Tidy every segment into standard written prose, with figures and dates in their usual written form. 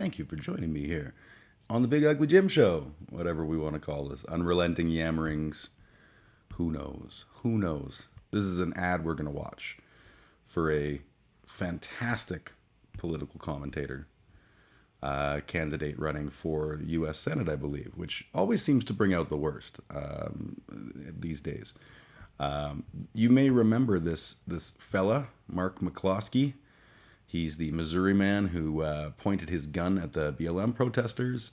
thank you for joining me here on the Big Ugly Jim Show, whatever we want to call this. Unrelenting yammerings. Who knows? Who knows? This is an ad we're going to watch for a fantastic political commentator, candidate running for U.S. Senate, I believe, which always seems to bring out the worst these days. You may remember this fella, Mark McCloskey. He's the Missouri man who pointed his gun at the BLM protesters,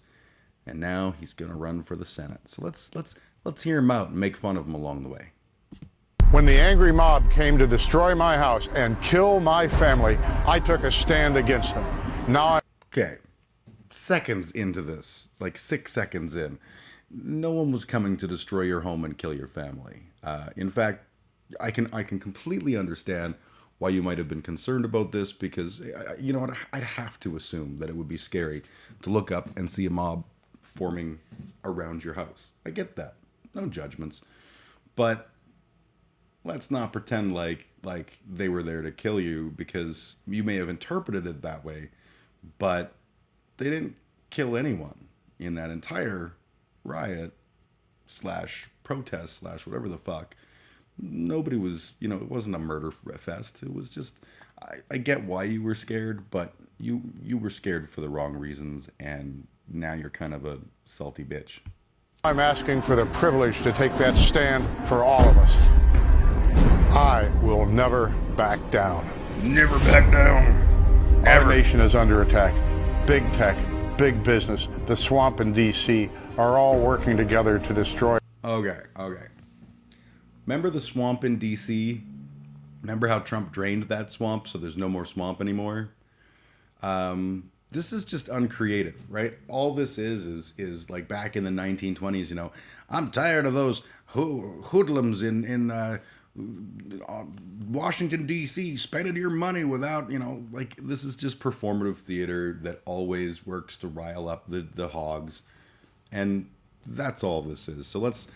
and now he's going to run for the Senate. So let's hear him out and make fun of him along the way. When the angry mob came to destroy my house and kill my family, I took a stand against them. Okay, seconds into this, like 6 seconds in, no one was coming to destroy your home and kill your family. In fact, I can completely understand why you might have been concerned about this, because you know what, I'd have to assume that it would be scary to look up and see a mob forming around your house. I get that, no judgments, but let's not pretend like they were there to kill you, because you may have interpreted it that way, but they didn't kill anyone in that entire riot slash protest slash whatever the fuck. Nobody was, it wasn't a murder fest. It was just, I get why you were scared, but you were scared for the wrong reasons, and now you're kind of a salty bitch. I'm asking for the privilege to take that stand for all of us. I will never back down. Never back down. Never. Our nation is under attack. Big tech, big business, the swamp in D.C. are all working together to destroy. Okay. Remember the swamp in D.C.? Remember how Trump drained that swamp so there's no more swamp anymore? This is just uncreative, right? All this is like back in the 1920s, I'm tired of those hoodlums in Washington, D.C. spending your money without, this is just performative theater that always works to rile up the hogs. And that's all this is. So let's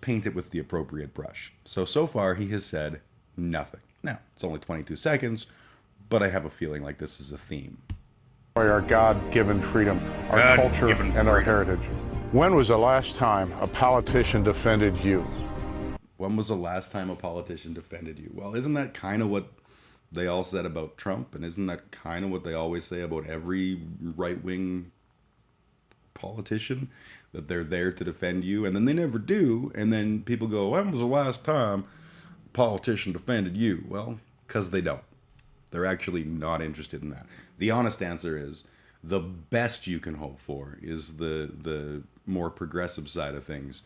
paint it with the appropriate brush. So far he has said nothing. Now, it's only 22 seconds, but I have a feeling like this is a theme. Our God-given freedom, our culture, and our heritage. When was the last time a politician defended you? When was the last time a politician defended you? Well, isn't that kind of what they all said about Trump? And isn't that kind of what they always say about every right-wing politician? That they're there to defend you, and then they never do, and then people go, when was the last time a politician defended you? Well, because they don't. They're actually not interested in that. The honest answer is, the best you can hope for is the more progressive side of things,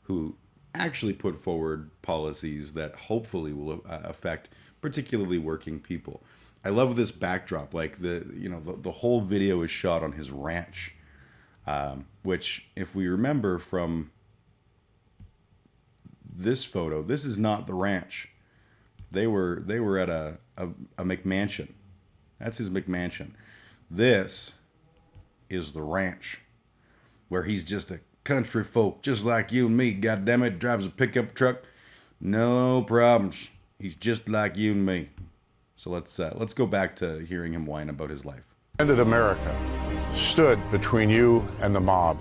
who actually put forward policies that hopefully will affect particularly working people. I love this backdrop, like the whole video is shot on his ranch. Which, if we remember from this photo, this is not the ranch. They were at a McMansion. That's his McMansion. This is the ranch, where he's just a country folk, just like you and me. Goddammit, drives a pickup truck, no problems. He's just like you and me. So let's go back to hearing him whine about his life. Defended America, stood between you and the mob.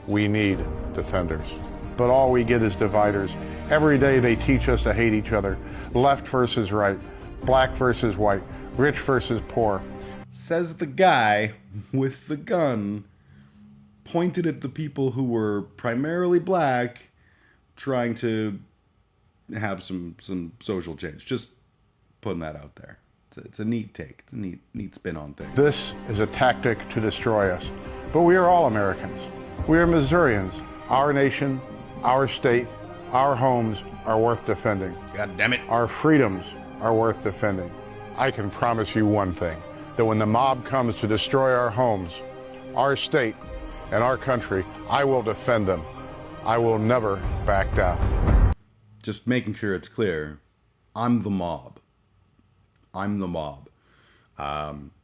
We need defenders. But all we get is dividers. Every day they teach us to hate each other. Left versus right, black versus white, rich versus poor. Says the guy with the gun pointed at the people who were primarily black, trying to have some social change. Just putting that out there. It's a neat take. It's a neat spin on things. This is a tactic to destroy us. But we are all Americans. We are Missourians. Our nation, our state, our homes are worth defending. God damn it. Our freedoms are worth defending. I can promise you one thing, that when the mob comes to destroy our homes, our state, and our country, I will defend them. I will never back down. Just making sure it's clear, I'm the mob. I'm the mob.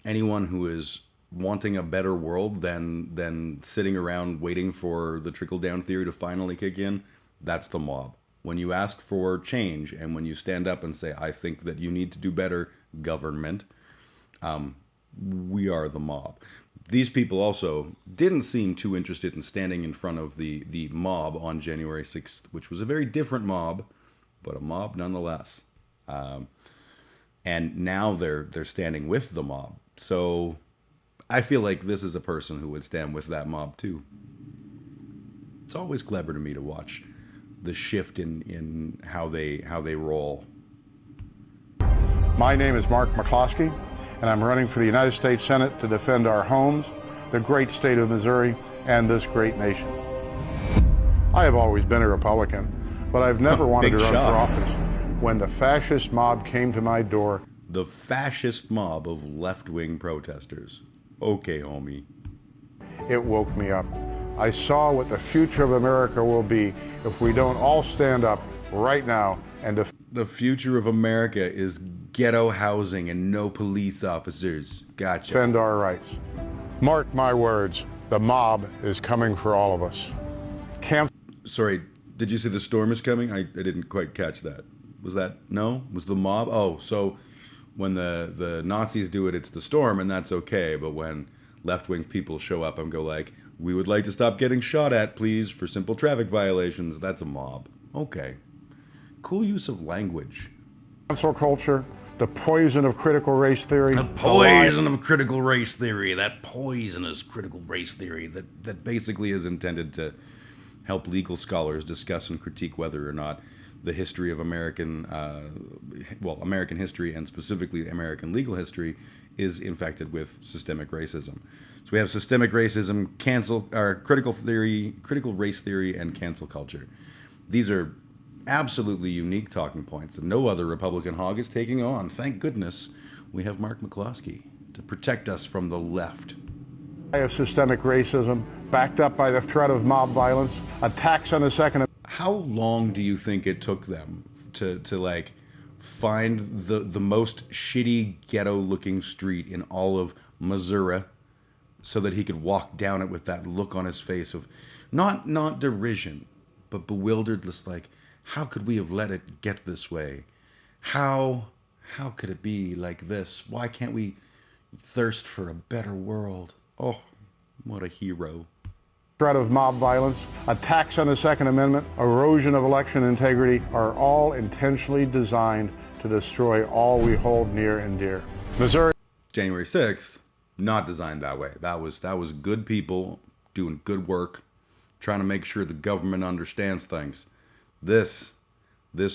Anyone who is wanting a better world than sitting around waiting for the trickle-down theory to finally kick in, that's the mob. When you ask for change, and when you stand up and say, I think that you need to do better, government, we are the mob. These people also didn't seem too interested in standing in front of the mob on January 6th, which was a very different mob, but a mob nonetheless. And now they're standing with the mob. So I feel like this is a person who would stand with that mob too. It's always clever to me to watch the shift in how they roll. My name is Mark McCloskey, and I'm running for the United States Senate to defend our homes, the great state of Missouri, and this great nation. I have always been a Republican, but I've never wanted to run for office. When the fascist mob came to my door. The fascist mob of left-wing protesters. Okay, homie. It woke me up. I saw what the future of America will be if we don't all stand up right now and the future of America is ghetto housing and no police officers. Gotcha. Defend our rights. Mark my words, the mob is coming for all of us. Sorry, did you say the storm is coming? I didn't quite catch that. Was that, no? Was the mob? Oh, so when the Nazis do it, it's the storm, and that's okay. But when left-wing people show up and go like, we would like to stop getting shot at, please, for simple traffic violations, that's a mob. Okay. Cool use of language. Cancel culture, the poison of critical race theory. The poison of critical race theory. That poisonous critical race theory that basically is intended to help legal scholars discuss and critique whether or not the history of American history and specifically American legal history is infected with systemic racism. So we have systemic racism, critical race theory, and cancel culture. These are absolutely unique talking points that no other Republican hog is taking on. Thank goodness we have Mark McCloskey to protect us from the left. Of systemic racism, backed up by the threat of mob violence, attacks on the Second. How long do you think it took them to like find the most shitty ghetto looking street in all of Missouri so that he could walk down it with that look on his face of not derision, but bewilderedness, like, how could we have let it get this way? How could it be like this? Why can't we thirst for a better world? Oh, what a hero. Threat of mob violence, attacks on the Second Amendment, erosion of election integrity are all intentionally designed to destroy all we hold near and dear. Missouri. January 6th, not designed that way. That was good people doing good work, trying to make sure the government understands things. This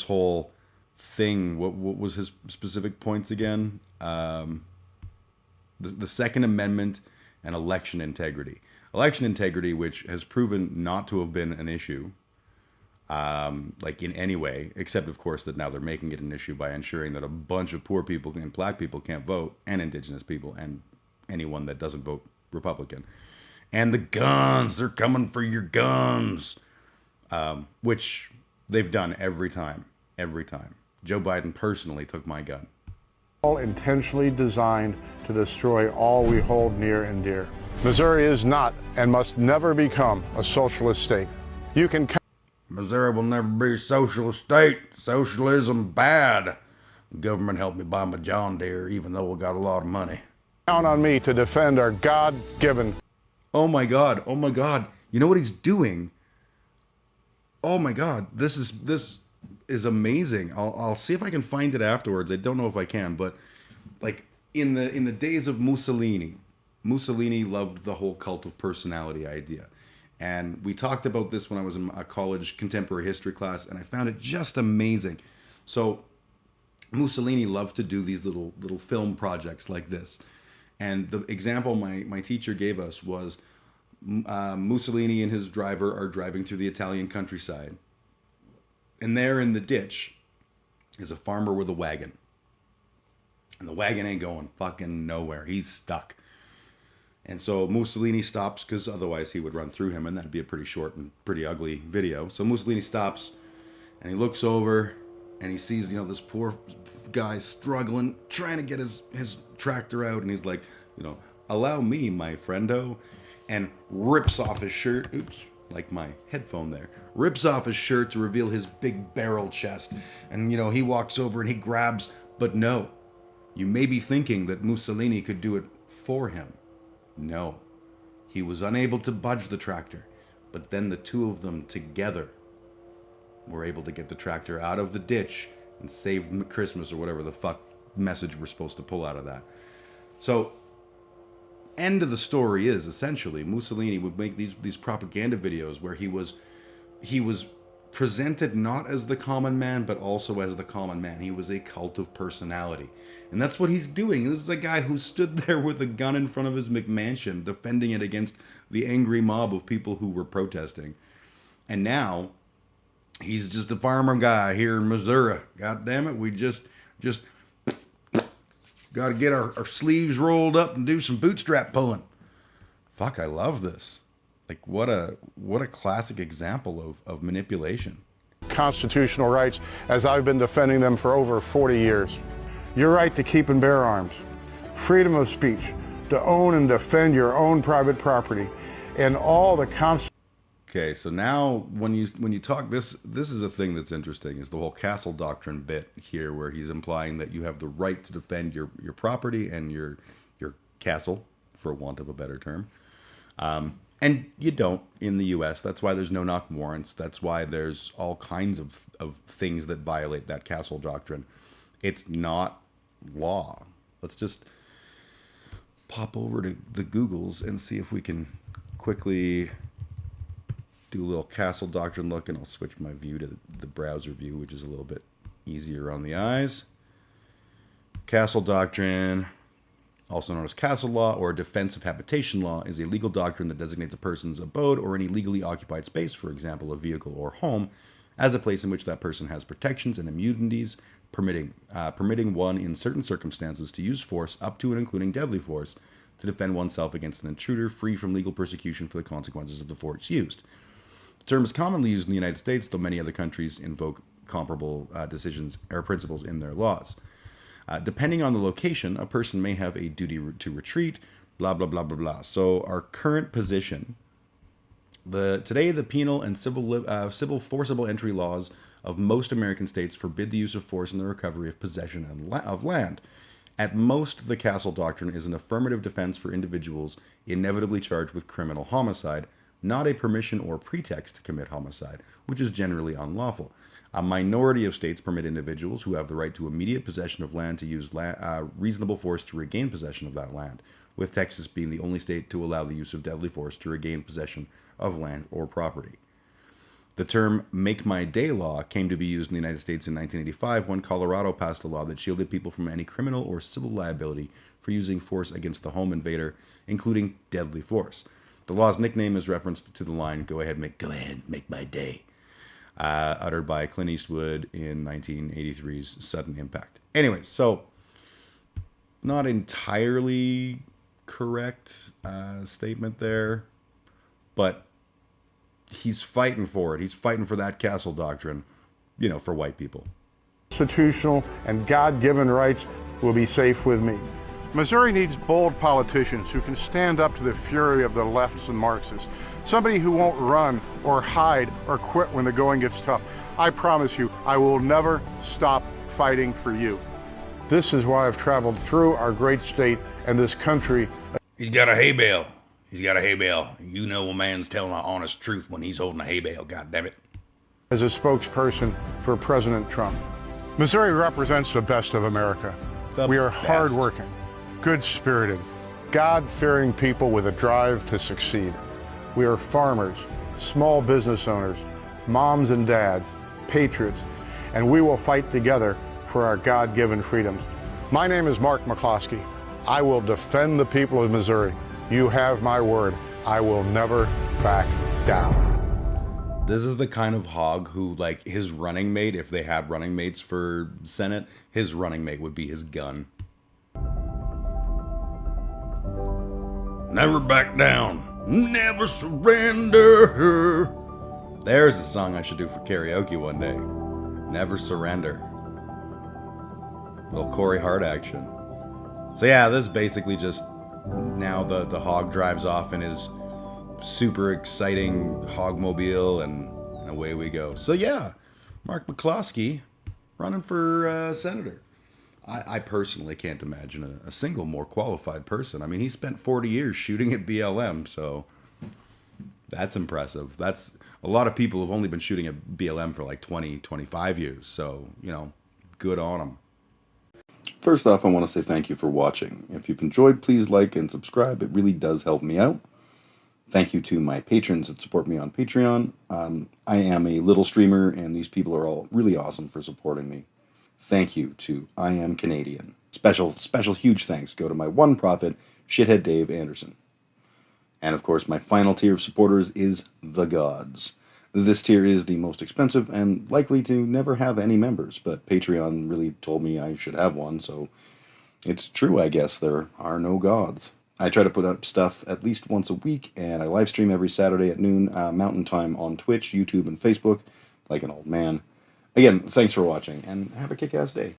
whole thing, what was his specific points again? The Second Amendment and election integrity. Election integrity, which has proven not to have been an issue, like in any way, except of course that now they're making it an issue by ensuring that a bunch of poor people and black people can't vote, and indigenous people, and anyone that doesn't vote Republican. And the guns, they're coming for your guns, which they've done every time. Joe Biden personally took my gun. All intentionally designed to destroy all we hold near and dear. Missouri is not and must never become a socialist state. You can Missouri will never be a socialist state. Socialism bad. The government helped me buy my John Deere, even though we got a lot of money. Count on me to defend our God-given. Oh my God. You know what he's doing? Oh my God. This is amazing. I'll see if I can find it afterwards. I don't know if I can, but like in the days of Mussolini loved the whole cult of personality idea. And we talked about this when I was in a college contemporary history class, and I found it just amazing. So Mussolini loved to do these little film projects like this. And the example my teacher gave us was Mussolini and his driver are driving through the Italian countryside. And there in the ditch is a farmer with a wagon. And the wagon ain't going fucking nowhere. He's stuck. And so Mussolini stops, because otherwise he would run through him, and that'd be a pretty short and pretty ugly video. So Mussolini stops, and he looks over, and he sees, this poor guy struggling, trying to get his tractor out, and he's like, allow me, my friendo, and rips off his shirt. Oops, like my headphone there. Rips off his shirt to reveal his big barrel chest. And, he walks over and he grabs, but no. You may be thinking that Mussolini could do it for him? No. He was unable to budge the tractor, but then the two of them together were able to get the tractor out of the ditch and save Christmas, or whatever the fuck message we're supposed to pull out of that. So, end of the story is essentially Mussolini would make these propaganda videos where he was presented not as the common man, but also as the common man. He was a cult of personality. And that's what he's doing. This is a guy who stood there with a gun in front of his McMansion, defending it against the angry mob of people who were protesting. And now, he's just a farmer guy here in Missouri. God damn it, we just got to get our sleeves rolled up and do some bootstrap pulling. Fuck, I love this. Like, what a classic example of manipulation. Constitutional rights as I've been defending them for over 40 years. Your right to keep and bear arms, freedom of speech, to own and defend your own private property, and all the Okay, so now when you talk, this is a thing that's interesting, is the whole castle doctrine bit here, where he's implying that you have the right to defend your property and your castle, for want of a better term. And you don't in the U.S. That's why there's no-knock warrants. That's why there's all kinds of things that violate that castle doctrine. It's not law. Let's just pop over to the Googles and see if we can quickly do a little castle doctrine look, and I'll switch my view to the browser view, which is a little bit easier on the eyes. Castle doctrine, also known as castle law or defensive habitation law, is a legal doctrine that designates a person's abode or any legally occupied space, for example, a vehicle or home, as a place in which that person has protections and immunities, permitting one in certain circumstances to use force up to and including deadly force to defend oneself against an intruder, free from legal persecution for the consequences of the force used. The term is commonly used in the United States, though many other countries invoke comparable decisions or principles in their laws. Depending on the location, a person may have a duty to retreat, blah, blah, blah, blah, blah. So our current position, today the penal and civil forcible entry laws of most American states forbid the use of force in the recovery of possession of land. At most, the castle doctrine is an affirmative defense for individuals inevitably charged with criminal homicide, not a permission or pretext to commit homicide, which is generally unlawful. A minority of states permit individuals who have the right to immediate possession of land to use reasonable force to regain possession of that land, with Texas being the only state to allow the use of deadly force to regain possession of land or property. The term "make my day law" came to be used in the United States in 1985 when Colorado passed a law that shielded people from any criminal or civil liability for using force against the home invader, including deadly force. The law's nickname is referenced to the line, go ahead, make my day," uttered by Clint Eastwood in 1983's Sudden Impact. Anyway, so not entirely correct statement there, but he's fighting for it. He's fighting for that castle doctrine, for white people. Constitutional and God-given rights will be safe with me. Missouri needs bold politicians who can stand up to the fury of the lefts and Marxists. Somebody who won't run or hide or quit when the going gets tough. I promise you, I will never stop fighting for you. This is why I've traveled through our great state and this country. He's got a hay bale. He's got a hay bale. You know a man's telling the honest truth when he's holding a hay bale, goddammit. As a spokesperson for President Trump. Missouri represents the best of America. We are hardworking, good-spirited, God-fearing people with a drive to succeed. We are farmers, small business owners, moms and dads, patriots, and we will fight together for our God-given freedoms. My name is Mark McCloskey. I will defend the people of Missouri. You have my word. I will never back down. This is the kind of hog who, like, his running mate, if they had running mates for Senate, his running mate would be his gun. Never back down. Never surrender. There's a song I should do for karaoke one day. Never surrender. Little Corey Hart action. So yeah, this is basically just now the hog drives off in his super exciting hogmobile and away we go. So yeah, Mark McCloskey running for senator. I personally can't imagine a single more qualified person. I mean, he spent 40 years shooting at BLM, so that's impressive. That's a lot of people have only been shooting at BLM for like 20, 25 years, so, good on them. First off, I want to say thank you for watching. If you've enjoyed, please like and subscribe. It really does help me out. Thank you to my patrons that support me on Patreon. I am a little streamer, and these people are all really awesome for supporting me. Thank you to I Am Canadian. Special huge thanks go to my one prophet, Shithead Dave Anderson. And of course, my final tier of supporters is the Gods. This tier is the most expensive and likely to never have any members, but Patreon really told me I should have one, so it's true, I guess. There are no gods. I try to put up stuff at least once a week, and I live stream every Saturday at noon Mountain Time on Twitch, YouTube, and Facebook, like an old man. Again, thanks for watching, and have a kick-ass day.